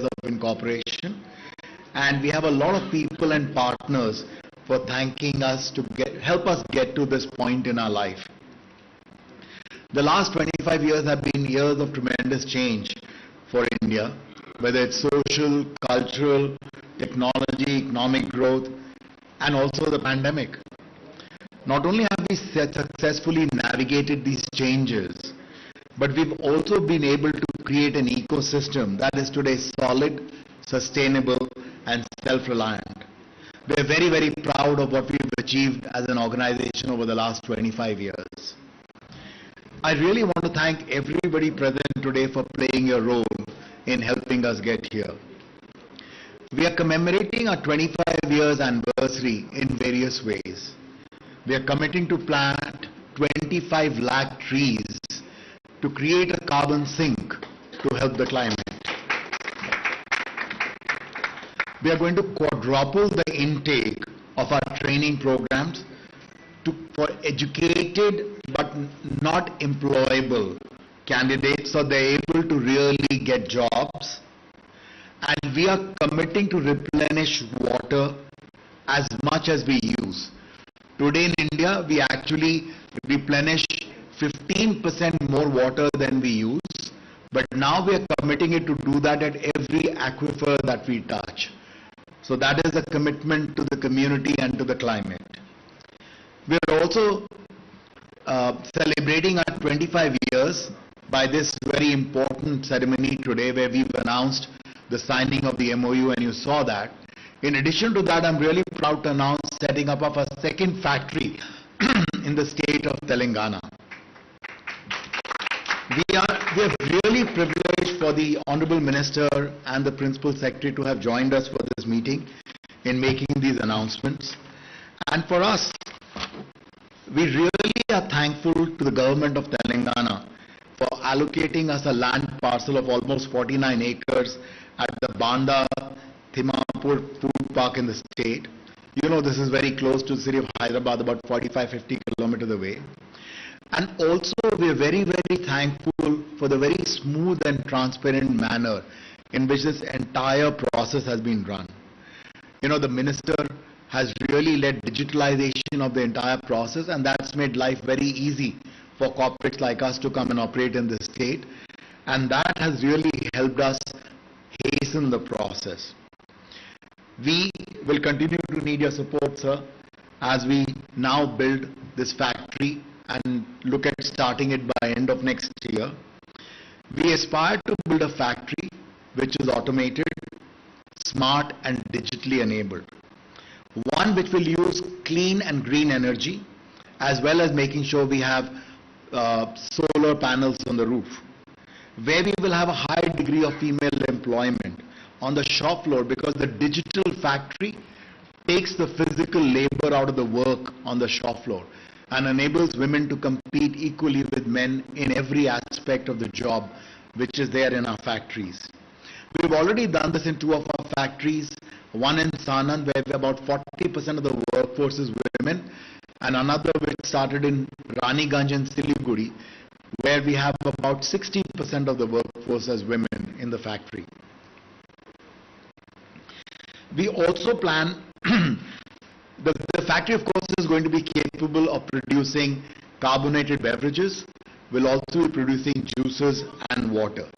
of incorporation, and we have a lot of people and partners for thanking us to help us get to this point in our life. The last 25 years have been years of tremendous change for India, whether it's social, cultural, technology, economic growth, and also the pandemic. Not only have we successfully navigated these changes, but we've also been able to create an ecosystem that is today solid, sustainable, and self-reliant. We're very, very proud of what we've achieved as an organization over the last 25 years. I really want to thank everybody present today for playing your role in helping us get here. We are commemorating our 25 years anniversary in various ways. We are committing to plant 25 lakh trees to create a carbon sink to help the climate. We are going to quadruple the intake of our training programs for educated but not employable candidates so they're able to really get jobs. And we are committing to replenish water as much as we use. Today in India, we actually replenish 15% more water than we use, but now we are committing it to do that at every aquifer that we touch. So that is a commitment to the community and to the climate. We are also celebrating our 25 years by this very important ceremony today where we've announced the signing of the MOU, and you saw that. In addition to that, I'm really proud to announce setting up of a second factory in the state of Telangana. We are really privileged for the Honorable Minister and the Principal Secretary to have joined us for this meeting in making these announcements. And for us, we really are thankful to the government of Telangana for allocating us a land parcel of almost 49 acres at the Banda Thimapur Food Park in the state. You know, this is very close to the city of Hyderabad, about 45-50 kilometers away. And also we are very, very thankful for the very smooth and transparent manner in which this entire process has been run. You know, the minister has really led digitalization of the entire process, and that's made life very easy for corporates like us to come and operate in this state. And that has really helped us hasten the process. We will continue to need your support, sir, as we now build this factory and look at starting it by end of next year. We aspire to build a factory which is automated, smart and digitally enabled. One which will use clean and green energy, as well as making sure we have solar panels on the roof, where we will have a high degree of female employment on the shop floor, because the digital factory takes the physical labor out of the work on the shop floor and enables women to compete equally with men in every aspect of the job which is there in our factories. We've already done this in two of our factories, one in Sanand where about 40% of the workforce is women, and another which started in Raniganj and Siliguri where we have about 60% of the workforce as women in the factory. We also plan, the factory of course is going to be capable of producing carbonated beverages, will also be producing juices and water.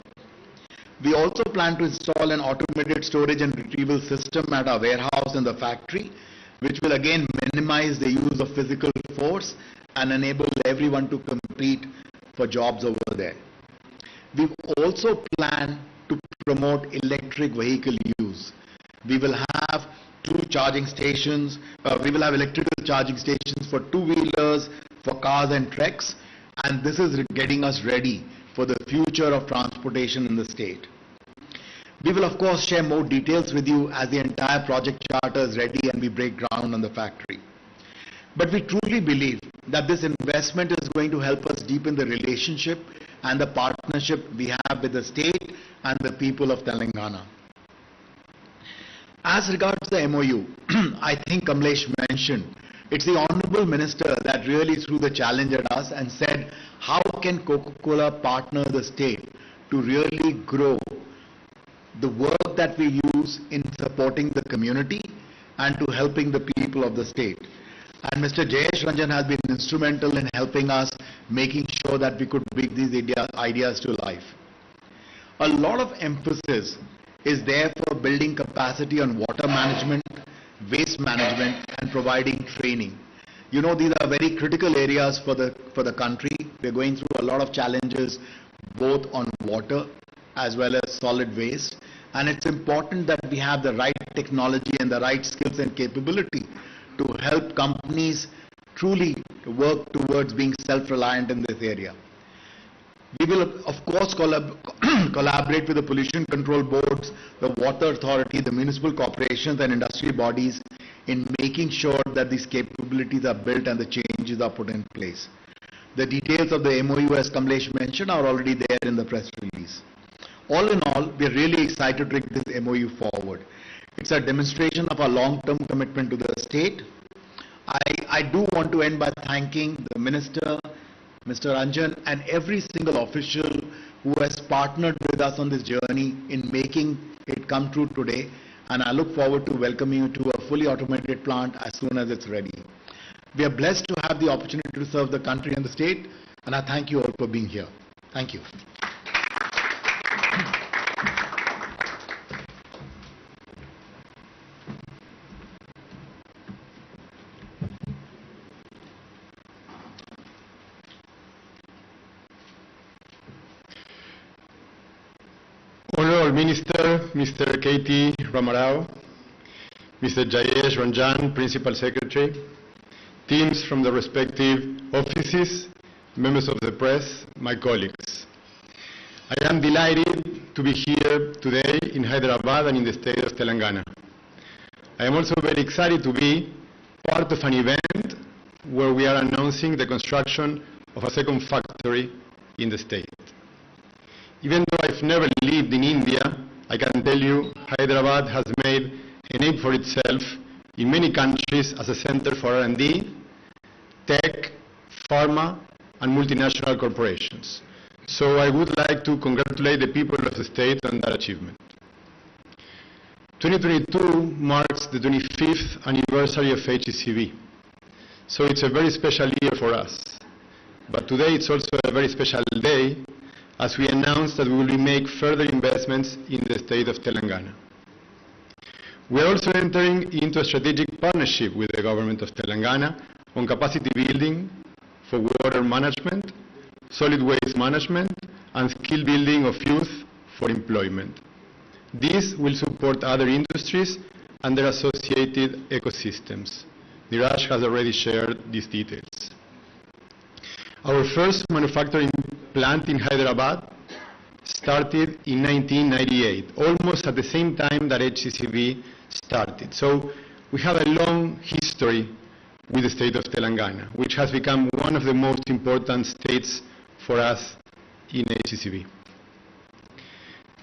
We also plan to install an automated storage and retrieval system at our warehouse in the factory, which will again minimize the use of physical force and enable everyone to compete for jobs over there. We also plan to promote electric vehicle use. We will have charging stations. We will have electrical charging stations for two-wheelers, for cars and trucks, and this is getting us ready for the future of transportation in the state. We will of course share more details with you as the entire project charter is ready and we break ground on the factory. But we truly believe that this investment is going to help us deepen the relationship and the partnership we have with the state and the people of Telangana. As regards the MOU, I think Kamlesh mentioned, it's the Honorable Minister that really threw the challenge at us and said, how can Coca-Cola partner the state to really grow the work that we use in supporting the community and to helping the people of the state. And Mr. Jayesh Ranjan has been instrumental in helping us, making sure that we could bring these ideas to life. A lot of emphasis is there for building capacity on water management, waste management, and providing training. You know, these are very critical areas for the country. We're going through a lot of challenges, both on water as well as solid waste. And it's important that we have the right technology and the right skills and capability to help companies truly work towards being self-reliant in this area. We will, of course, collaborate with the pollution control boards, the water authority, the municipal corporations and industry bodies in making sure that these capabilities are built and the changes are put in place. The details of the MOU, as Kamlesh mentioned, are already there in the press release. All in all, we are really excited to take this MOU forward. It's a demonstration of our long-term commitment to the state. I do want to end by thanking the Minister, Mr. Ranjan, and every single official who has partnered with us on this journey in making it come true today. And I look forward to welcoming you to a fully automated plant as soon as it's ready. We are blessed to have the opportunity to serve the country and the state, and I thank you all for being here. Thank you. Honorable Minister, Mr. KT Ramarao, Mr. Jayesh Ranjan, Principal Secretary, teams from the respective offices, members of the press, my colleagues. I am delighted to be here today in Hyderabad and in the state of Telangana. I am also very excited to be part of an event where we are announcing the construction of a second factory in the state. Even though I've never lived in India, I can tell you Hyderabad has made a name for itself in many countries as a center for R&D, tech, pharma, and multinational corporations. So I would like to congratulate the people of the state on that achievement. 2022 marks the 25th anniversary of HCCB. So it's a very special year for us. But today it's also a very special day as we announce that we will make further investments in the state of Telangana. We are also entering into a strategic partnership with the government of Telangana on capacity building for water management, solid waste management, and skill building of youth for employment. This will support other industries and their associated ecosystems. Niraj has already shared these details. Our first manufacturing plant in Hyderabad started in 1998, almost at the same time that HCCB started. So we have a long history with the state of Telangana, which has become one of the most important states for us in HCCB.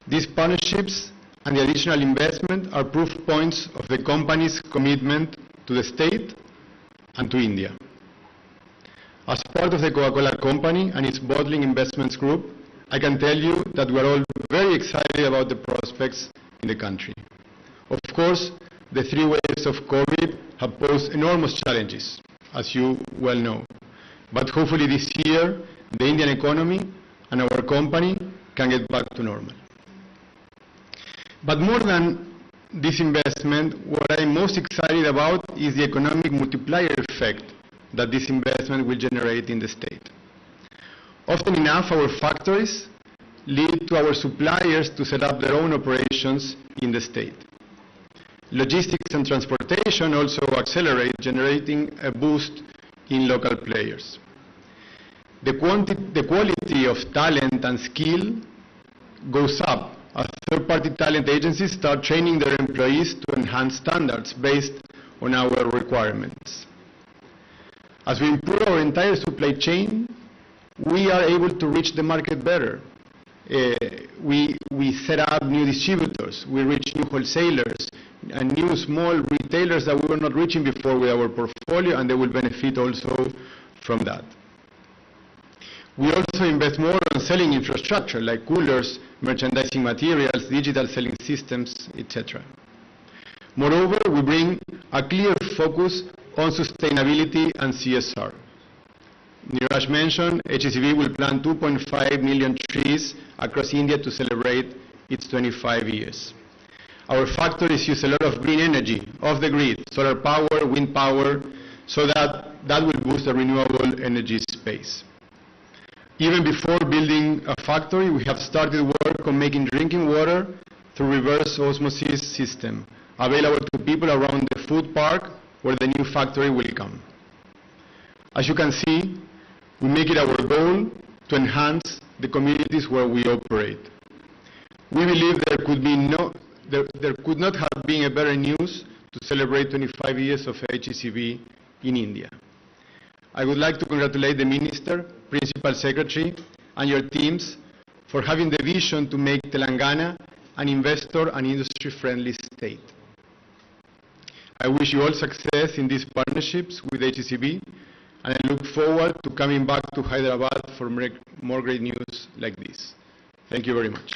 These partnerships and the additional investment are proof points of the company's commitment to the state and to India. As part of the Coca-Cola Company and its bottling investments group, I can tell you that we are all very excited about the prospects in the country. Of course, the three waves of COVID have posed enormous challenges, as you well know. But hopefully this year, the Indian economy and our company can get back to normal. But more than this investment, what I'm most excited about is the economic multiplier effect that this investment will generate in the state. Often enough, our factories lead to our suppliers to set up their own operations in the state. Logistics and transportation also accelerate, generating a boost in local players. The quality of talent and skill goes up as third-party talent agencies start training their employees to enhance standards based on our requirements. As we improve our entire supply chain, we are able to reach the market better. We set up new distributors, we reach new wholesalers, and new small retailers that we were not reaching before with our portfolio, and they will benefit also from that. We also invest more on selling infrastructure like coolers, merchandising materials, digital selling systems, etc. Moreover, we bring a clear focus on sustainability and CSR. Neeraj mentioned HCCB will plant 2.5 million trees across India to celebrate its 25 years. Our factories use a lot of green energy off the grid, solar power, wind power, so that will boost the renewable energy space. Even before building a factory, we have started work on making drinking water through reverse osmosis system available to people around the food park where the new factory will come. As you can see, we make it our goal to enhance the communities where we operate. We believe there could not have been a better news to celebrate 25 years of HCCB in India. I would like to congratulate the Minister, Principal Secretary, and your teams for having the vision to make Telangana an investor and industry-friendly state. I wish you all success in these partnerships with HCCB, and I look forward to coming back to Hyderabad for more great news like this. Thank you very much.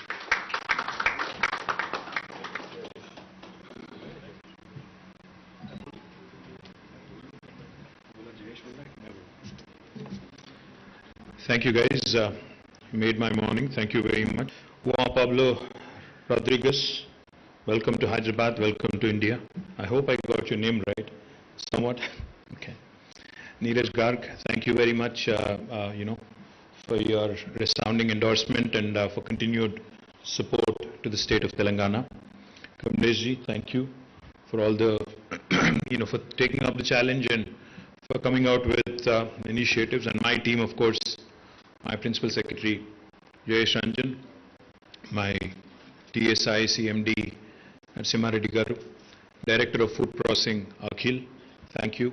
Thank you, guys. You made my morning. Thank you very much. Juan Pablo Rodriguez, welcome to Hyderabad. Welcome to India. I hope I got your name right, somewhat. Okay. Neeraj Garg, thank you very much, for your resounding endorsement and for continued support to the state of Telangana. Kamleshji, thank you for all the, for taking up the challenge and for coming out with initiatives. And my team, of course, my Principal Secretary, Jayesh Ranjan, my TSI CMD, Narasimha Reddy Garu, Director of Food Processing, Akhil, thank you.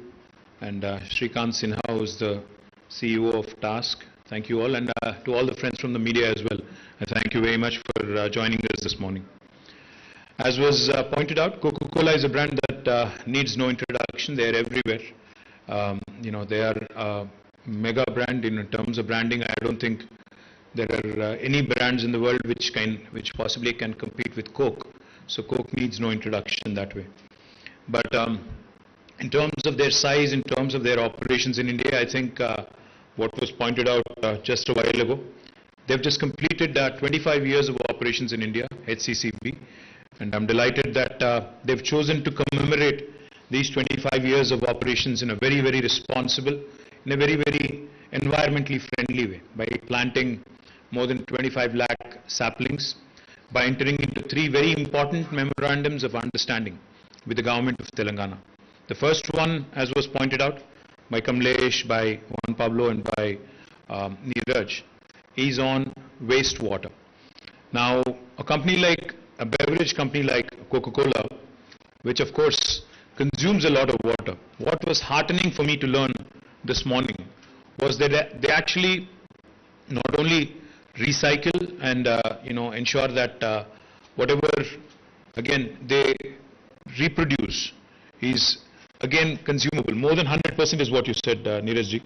And Srikanth Sinha, who is the CEO of TASK, thank you all. And to all the friends from the media as well, thank you very much for joining us this morning. As was pointed out, Coca-Cola is a brand that needs no introduction. They are everywhere. They are a mega brand in terms of branding. I don't think there are any brands in the world which possibly can compete with Coke. So Coke needs no introduction that way. But in terms of their size, in terms of their operations in India, I think what was pointed out just a while ago, they've just completed 25 years of operations in India, HCCB, and I'm delighted that they've chosen to commemorate these 25 years of operations in a very, very responsible, in a very, very environmentally friendly way, by planting more than 25 lakh saplings, by entering into 3 very important memorandums of understanding with the government of Telangana. The first one, as was pointed out by Kamlesh, by Juan Pablo, and by Neeraj, is on wastewater. Now, a beverage company like Coca-Cola, which of course consumes a lot of water, what was heartening for me to learn this morning was that they actually not only recycle and ensure that whatever again they reproduce is again consumable. More than 100% is what you said, Neerajji.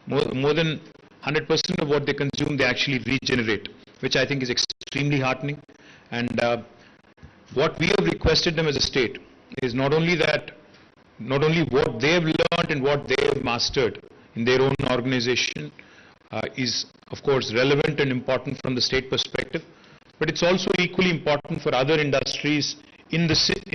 More than 100% of what they consume they actually regenerate, which I think is extremely heartening. And what we have requested them as a state is not only what they have learned and what they have mastered in their own organization is of course relevant and important from the state perspective, but it's also equally important for other industries in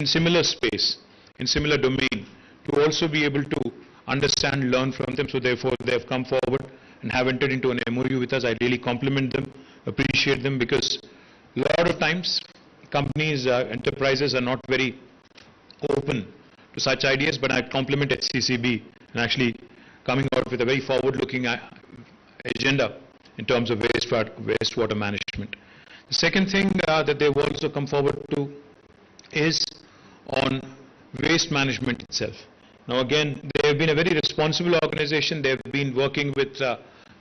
similar space, in similar domain, to also be able to understand, learn from them. So therefore they have come forward and have entered into an MOU with us. I really compliment them, appreciate them, because a lot of times companies, enterprises are not very open to such ideas, but I compliment HCCB and actually coming out with a very forward-looking agenda in terms of wastewater management. The second thing that they've also come forward to is on waste management itself. Now again, they have been a very responsible organization. They have been working with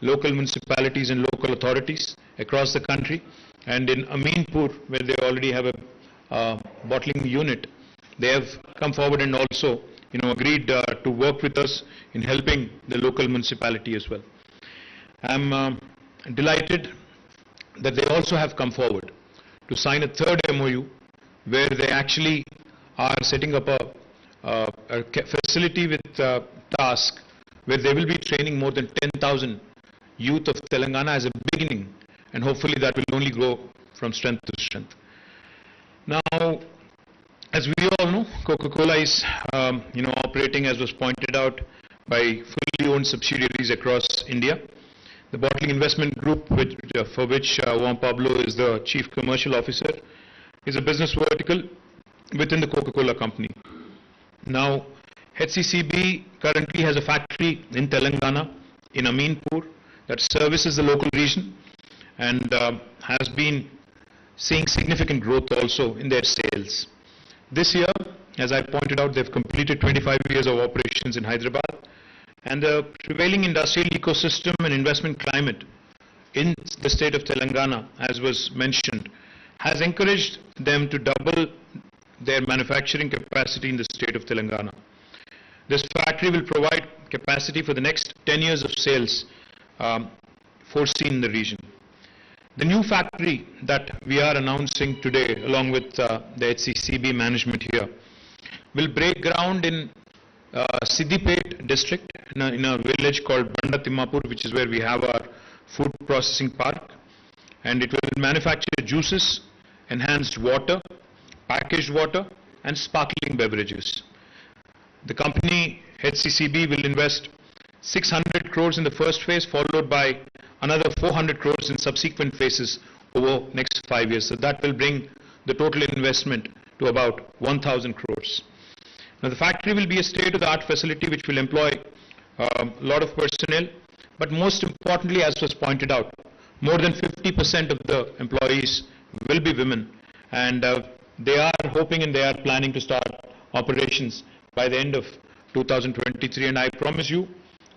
local municipalities and local authorities across the country. And in Aminpur, where they already have a bottling unit, they have come forward and also agreed to work with us in helping the local municipality as well. I'm delighted that they also have come forward to sign a third MOU where they actually are setting up a facility with task where they will be training more than 10,000 youth of Telangana as a beginning, and hopefully that will only grow from strength to strength. Now, as we all know, Coca-Cola is operating, as was pointed out, by fully owned subsidiaries across India. The Bottling Investment Group, for which Juan Pablo is the Chief Commercial Officer, is a business vertical within the Coca-Cola company. Now, HCCB currently has a factory in Telangana, in Aminpur, that services the local region and has been seeing significant growth also in their sales. This year, as I pointed out, they've completed 25 years of operations in Hyderabad, and the prevailing industrial ecosystem and investment climate in the state of Telangana, as was mentioned, has encouraged them to double their manufacturing capacity in the state of Telangana. This factory will provide capacity for the next 10 years of sales foreseen in the region. The new factory that we are announcing today, along with the HCCB management here, will break ground in Siddipet district, in a village called Bandatimmapur, which is where we have our food processing park, and it will manufacture juices, enhanced water, packaged water, and sparkling beverages. The company HCCB will invest 600 crores in the first phase, followed by another 400 crores in subsequent phases over next 5 years. So that will bring the total investment to about 1,000 crores. Now, the factory will be a state-of-the-art facility which will employ a lot of personnel, but most importantly, as was pointed out, more than 50% of the employees will be women, and they are hoping and they are planning to start operations by the end of 2023, and I promise you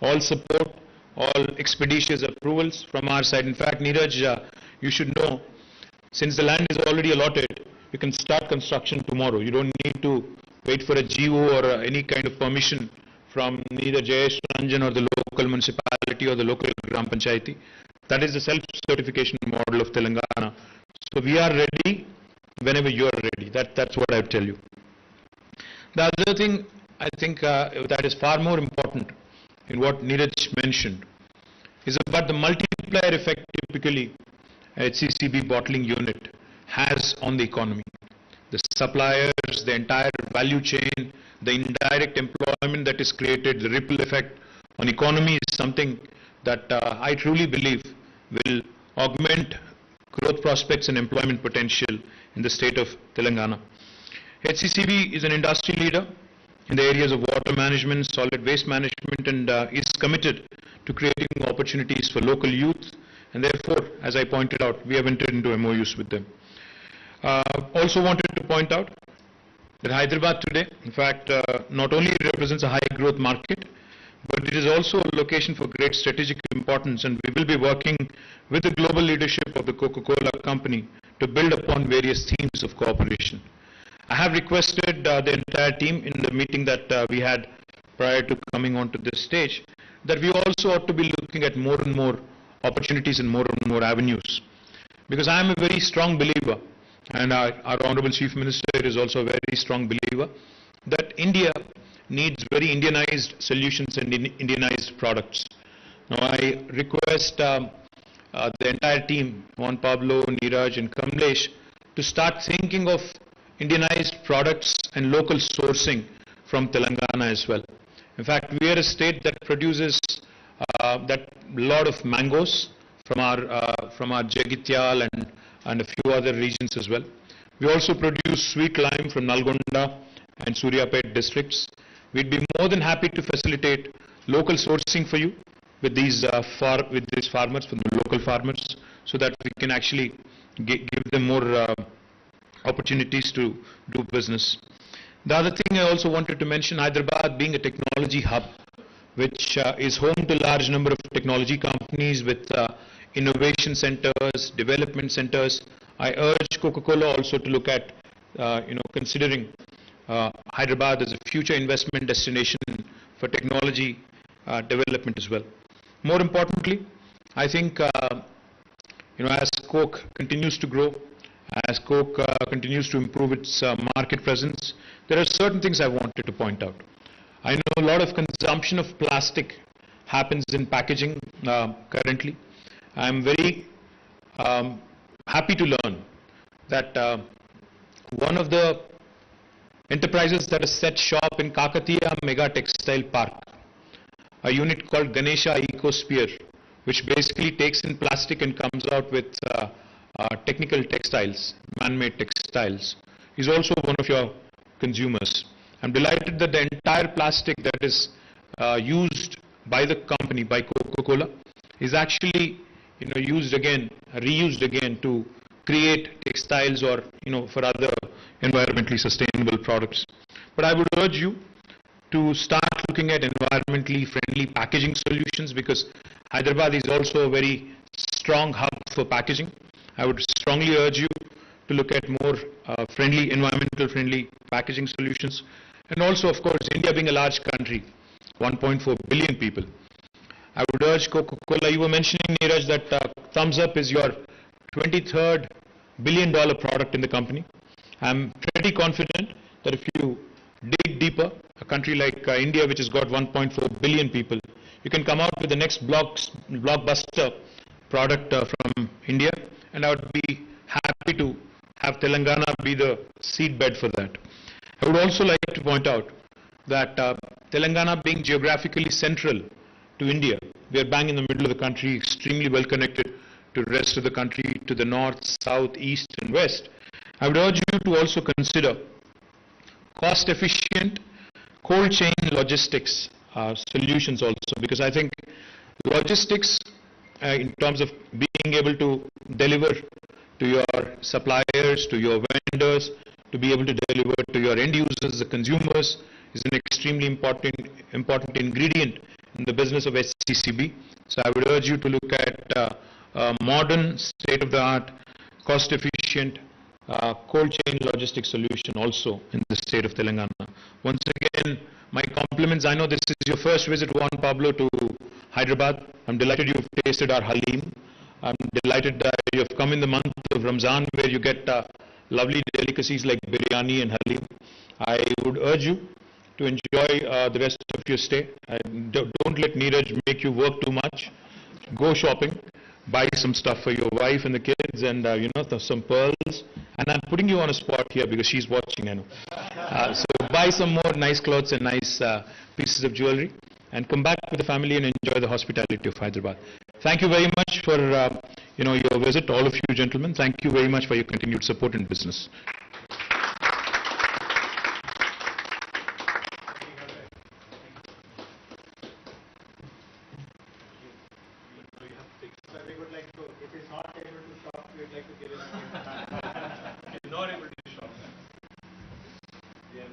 all support, all expeditious approvals from our side. In fact, Neeraj, you should know, since the land is already allotted, you can start construction tomorrow. You don't need to wait for a GO or any kind of permission from neither Jayesh Ranjan or the local municipality or the local Gram Panchayati. That is the self-certification model of Telangana. So we are ready whenever you are ready. That's what I would tell you. The other thing I think that is far more important in what Neeraj mentioned is about the multiplier effect typically HCCB bottling unit has on the economy. The suppliers, the entire value chain, the indirect employment that is created, the ripple effect on economy is something that I truly believe will augment growth prospects and employment potential in the state of Telangana. HCCB is an industry leader in the areas of water management, solid waste management, and is committed to creating opportunities for local youth, and therefore, as I pointed out, we have entered into MOUs with them. Also wanted to point out that Hyderabad today, in fact, not only represents a high growth market, but it is also a location for great strategic importance, and we will be working with the global leadership of the Coca-Cola company to build upon various themes of cooperation. I have requested the entire team in the meeting that we had prior to coming onto this stage that we also ought to be looking at more and more opportunities and more avenues. Because I am a very strong believer, and our Honorable Chief Minister is also a very strong believer, that India needs very Indianized solutions and Indianized products. Now I request the entire team, Juan Pablo, Neeraj and Kamlesh, to start thinking of Indianized products and local sourcing from Telangana as well. In fact, we are a state that produces that lot of mangoes from our Jagityal and a few other regions as well. We also produce sweet lime from Nalgonda and Suryapet districts. We'd be more than happy to facilitate local sourcing for you with these farmers, from the local farmers, so that we can actually give them more opportunities to do business. The other thing I also wanted to mention, Hyderabad being a technology hub, which is home to a large number of technology companies with innovation centers, development centers. I urge Coca-Cola also to look at, considering Hyderabad as a future investment destination for technology development as well. More importantly, I think, as Coke continues to grow as Coke continues to improve its market presence, there are certain things I wanted to point out. I know a lot of consumption of plastic happens in packaging currently. I'm very happy to learn that one of the enterprises that has set shop in Kakatiya Mega Textile Park, a unit called Ganesha Ecosphere, which basically takes in plastic and comes out with technical textiles, man-made textiles, is also one of your consumers. I'm delighted that the entire plastic that is used by the company, by Coca-Cola, is actually used again, reused again to create textiles or for other environmentally sustainable products. But I would urge you to start looking at environmentally friendly packaging solutions, because Hyderabad is also a very strong hub for packaging. I would strongly urge you to look at more environmental friendly packaging solutions. And also, of course, India being a large country, 1.4 billion people, I would urge Coca-Cola. You were mentioning, Neeraj, that Thumbs Up is your 23rd billion-dollar product in the company. I'm pretty confident that if you dig deeper, a country like India, which has got 1.4 billion people, you can come out with the next blockbuster product from India, and I would be happy to have Telangana be the seedbed for that. I would also like to point out that Telangana being geographically central to India, we are bang in the middle of the country, extremely well connected to the rest of the country, to the north, south, east and west. I would urge you to also consider cost-efficient cold chain logistics solutions also, because I think logistics in terms of being able to deliver to your suppliers, to your vendors, to be able to deliver to your end users, the consumers, is an extremely important ingredient in the business of HCCB. So I would urge you to look at modern, state-of-the-art, cost-efficient cold chain logistics solution also in the state of Telangana. Once again, my compliments. I know this is your first visit, Juan Pablo, to Hyderabad. I'm delighted you've tasted our Halim. I'm delighted that you've come in the month of Ramzan, where you get lovely delicacies like biryani and Halim. I would urge you to enjoy the rest of your stay. Don't let Neeraj make you work too much. Go shopping, buy some stuff for your wife and the kids, and some pearls. And I'm putting you on a spot here because she's watching, I know. So buy some more nice clothes and nice pieces of jewelry, and come back with the family and enjoy the hospitality of Hyderabad. Thank you very much for your visit, all of you gentlemen. Thank you very much for your continued support in business. We would like to, if he's not able to shop, we would like to give him. He's not able to shop. Yeah,